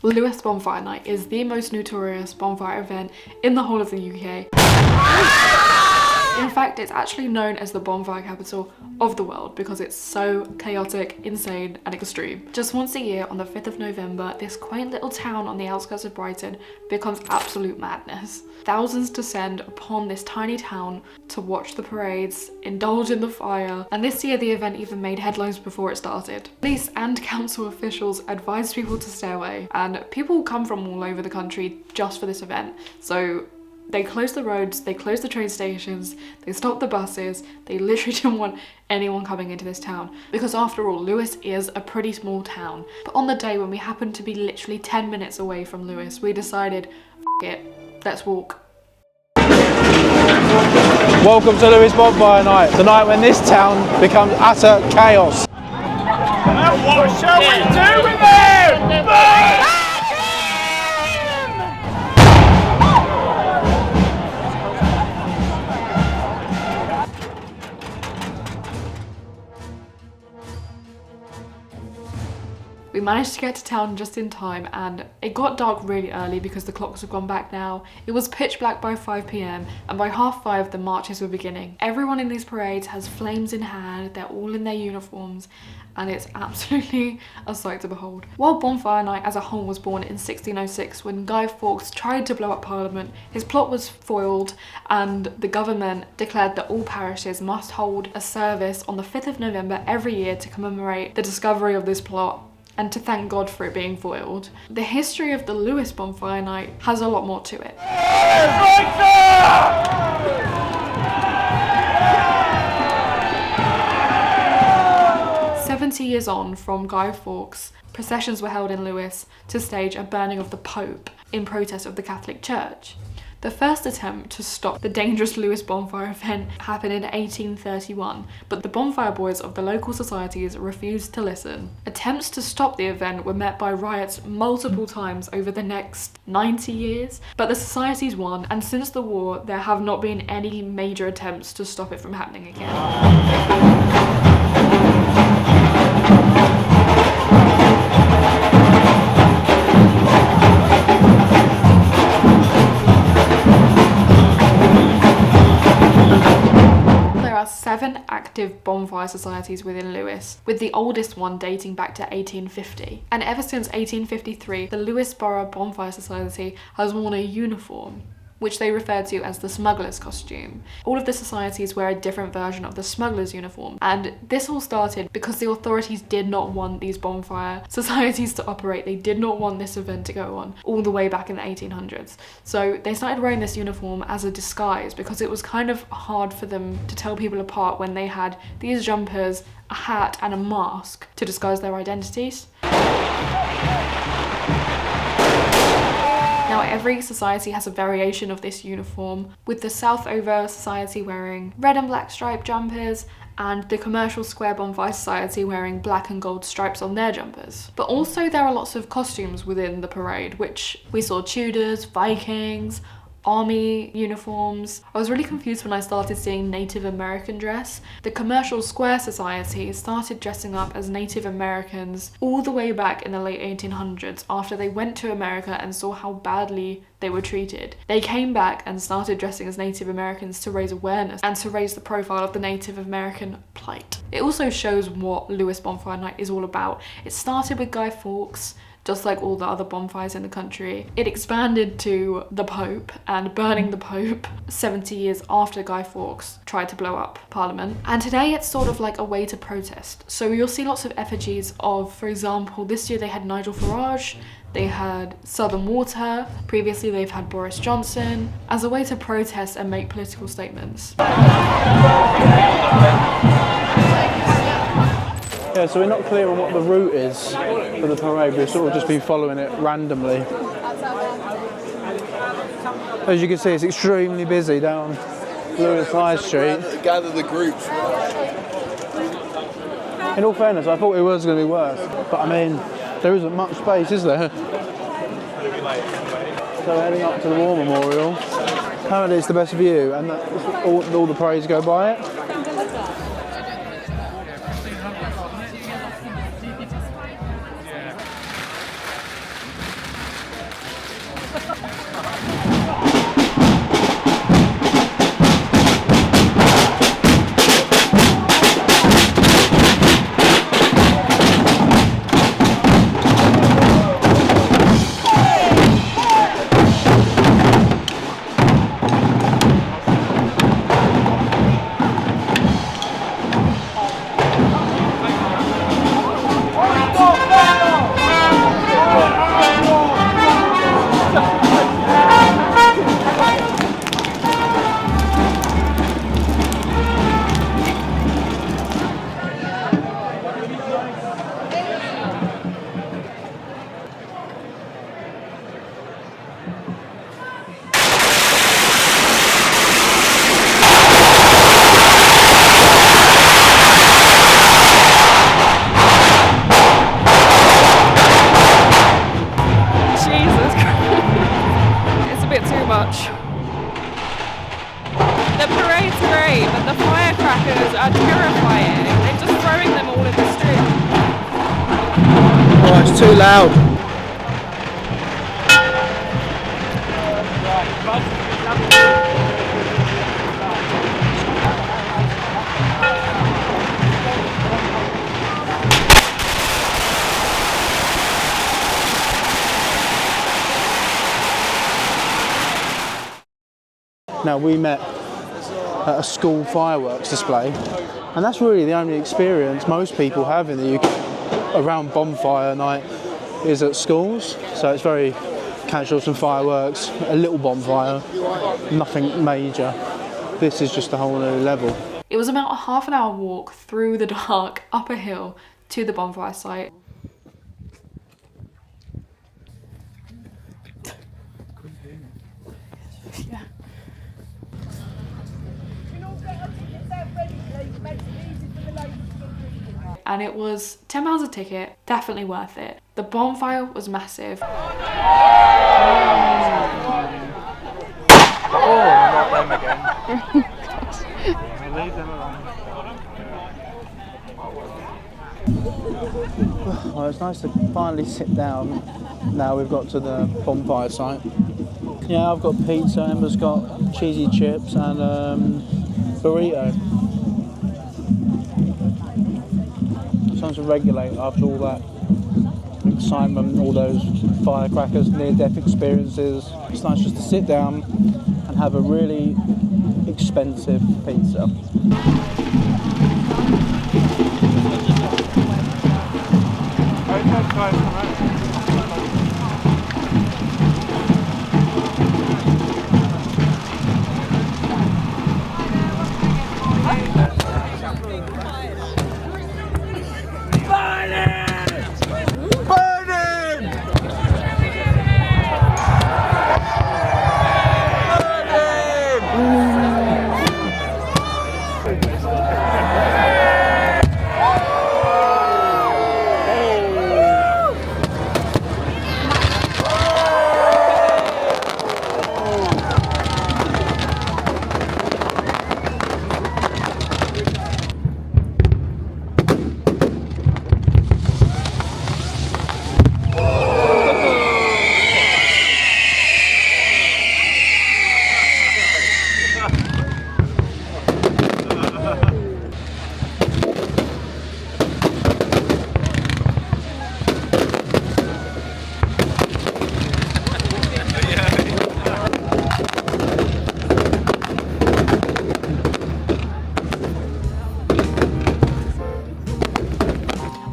Lewes Bonfire Night is the most notorious bonfire event in the whole of the UK. In fact, it's actually known as the bonfire capital of the world because it's so chaotic, insane and extreme. Just once a year on the 5th of November, this quaint little town on the outskirts of Brighton becomes absolute madness. Thousands descend upon this tiny town to watch the parades, indulge in the fire, and this year the event even made headlines before it started. Police and council officials advised people to stay away, and people come from all over the country just for this event. So they closed the roads, they closed the train stations, they stopped the buses. They literally didn't want anyone coming into this town because after all, Lewes is a pretty small town. But on the day when we happened to be literally 10 minutes away from Lewes, we decided, F it, let's walk. Welcome to Lewes Bonfire Night, the night when this town becomes utter chaos. What shall we do with him? We managed to get to town just in time, and it got dark really early because the clocks have gone back now. It was pitch black by 5 p.m, and by 5:30 the marches were beginning. Everyone in these parades has flames in hand, they're all in their uniforms, and it's absolutely a sight to behold. While Bonfire Night as a whole was born in 1606 when Guy Fawkes tried to blow up Parliament, his plot was foiled and the government declared that all parishes must hold a service on the 5th of November every year to commemorate the discovery of this plot and to thank God for it being foiled. The history of the Lewes Bonfire Night has a lot more to it. 70 years on from Guy Fawkes, processions were held in Lewes to stage a burning of the Pope in protest of the Catholic Church. The first attempt to stop the dangerous Lewes bonfire event happened in 1831, but the bonfire boys of the local societies refused to listen. Attempts to stop the event were met by riots multiple times over the next 90 years, but the societies won, and since the war there have not been any major attempts to stop it from happening again. There are 7 active bonfire societies within Lewes, with the oldest one dating back to 1850. And ever since 1853, the Lewes Borough Bonfire Society has worn a uniform, which they refer to as the smuggler's costume. All of the societies wear a different version of the smuggler's uniform, and this all started because the authorities did not want these bonfire societies to operate. They did not want this event to go on all the way back in the 1800s. So they started wearing this uniform as a disguise because it was kind of hard for them to tell people apart when they had these jumpers, a hat and a mask to disguise their identities. Now every society has a variation of this uniform, with the Southover Society wearing red and black striped jumpers and the Commercial Square Bonfire Society wearing black and gold stripes on their jumpers. But also there are lots of costumes within the parade, which we saw Tudors, Vikings, army uniforms. I was really confused when I started seeing Native American dress. The Commercial Square Society started dressing up as Native Americans all the way back in the late 1800s after they went to America and saw how badly they were treated. They came back and started dressing as Native Americans to raise awareness and to raise the profile of the Native American plight. It also shows what Lewes Bonfire Night is all about. It started with Guy Fawkes, just like all the other bonfires in the country. It expanded to the Pope and burning the Pope 70 years after Guy Fawkes tried to blow up Parliament. And today it's sort of like a way to protest. So you'll see lots of effigies of, for example, this year they had Nigel Farage, they had Southern Water, previously they've had Boris Johnson, as a way to protest and make political statements. Yeah, so we're not clear on what the route is for the parade. We've sort of just been following it randomly. As you can see, it's extremely busy down Lewes High Street. Gather the groups. In all fairness, I thought it was going to be worse, but I mean, there isn't much space, is there? So heading up to the War Memorial. Apparently it's the best view, and all the parades go by it. much. The parade's great, but the firecrackers are terrifying. They're just throwing them all in the street. Oh, it's too loud. Now, we met at a school fireworks display, and that's really the only experience most people have in the UK around bonfire night is at schools. So it's very casual, some fireworks, a little bonfire, nothing major. This is just a whole new level. It was about a half an hour walk through the dark up a hill to the bonfire site. Yeah. And it was £10 a ticket, definitely worth it. The bonfire was massive. Oh, not them again. Leave them alone. Well, it's nice to finally sit down now we've got to the bonfire site. Yeah, I've got pizza, Emma's got cheesy chips and burrito. Something to regulate after all that excitement, all those firecrackers, near-death experiences. It's nice just to sit down and have a really expensive pizza.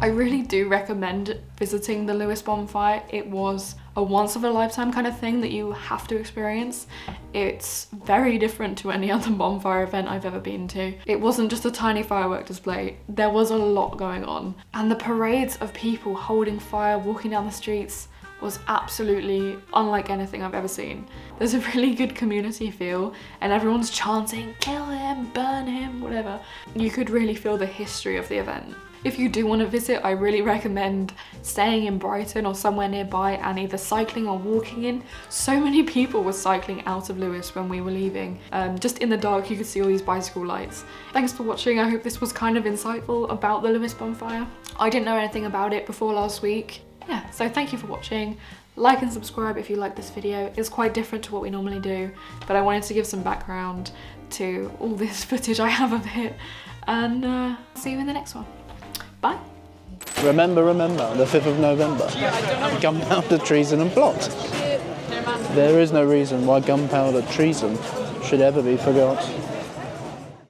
I really do recommend visiting the Lewes Bonfire. It was a once of a lifetime kind of thing that you have to experience. It's very different to any other bonfire event I've ever been to. It wasn't just a tiny firework display, there was a lot going on. And the parades of people holding fire, walking down the streets was absolutely unlike anything I've ever seen. There's a really good community feel and everyone's chanting, kill him, burn him, whatever. You could really feel the history of the event. If you do want to visit, I really recommend staying in Brighton or somewhere nearby and either cycling or walking in. So many people were cycling out of Lewes when we were leaving. Just in the dark, you could see all these bicycle lights. Thanks for watching. I hope this was kind of insightful about the Lewes Bonfire. I didn't know anything about it before last week. Yeah, so thank you for watching. Like and subscribe if you like this video. It's quite different to what we normally do, but I wanted to give some background to all this footage I have of it. And see you in the next one. Bye. Remember, the 5th of November, gunpowder, treason and plot. There is no reason why gunpowder treason should ever be forgot.